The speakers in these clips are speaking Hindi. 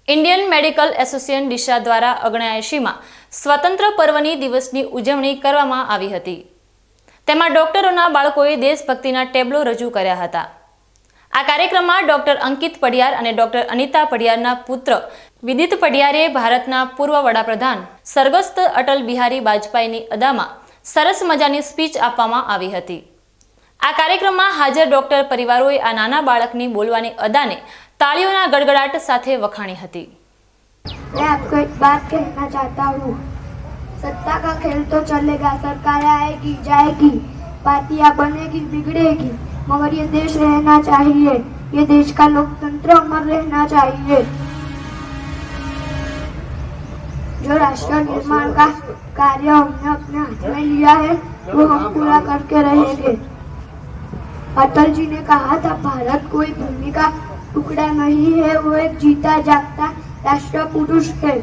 ઇન્ડિયન મેડિકલ એસોસિએશન ડીસા દ્વારા 79માં સ્વતંત્ર પર્વની દિવસની ઉજવણી કરવામાં આવી હતી। તેમાં ડોક્ટરોના બાળકોએ દેશભક્તિના ટેબ્લો રજૂ કર્યા હતા। આ કાર્યક્રમમાં ડોક્ટર અંકિત પડિયાર અને ડોક્ટર અનિતા પડિયારના પુત્ર વિદિત પડિયારે ભારતના પૂર્વ વડાપ્રધાન સ્વર્ગસ્થ અટલ બિહારી વાજપેયીની અદામાં સરસ મજાની સ્પીચ આપવામાં આવી હતી। આ કાર્યક્રમમાં હાજર ડોક્ટર પરિવારોએ આ નાના બાળકની બોલવાની અદાને तालियों गड़गड़ाहट साथे वखाणी हती। मैं आपको एक बात कहना चाहता हूँ, सत्ता का खेल तो चलेगा, सरकार आएगी जाएगी, पार्टियां बनेगी बिगड़ेगी, मगर ये देश रहना चाहिए, ये देश का लोकतंत्र अमर रहना चाहिए। जो राष्ट्र निर्माण का कार्य हमने अपने हाथ में लिया है वो हम पूरा करके रहेंगे। अटल जी ने कहा था, भारत कोई भूमि का टुकड़ा नहीं है, वो एक जीता जागता राष्ट्र पुरुष है।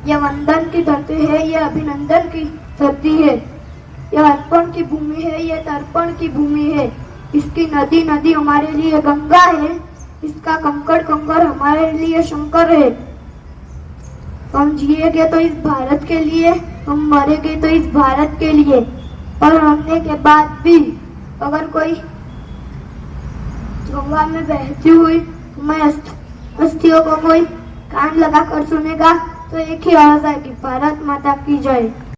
ये वंदन की धरती है, ये अभिनंदन की धरती है, ये अर्पण की भूमि है, ये तर्पण की भूमि है। इसकी नदी नदी हमारे लिए गंगा है, इसका कंकड़ कंकड़ हमारे लिए शंकर है। हम जिएंगे तो इस भारत के लिए, हम मरेंगे तो इस भारत के लिए। और मरने के बाद भी अगर कोई गंगा में बहती हुई हमारी अस्थियों को कोई कान लगा कर सुनेगा तो एक ही आवाज आएगी, भारत माता की जय।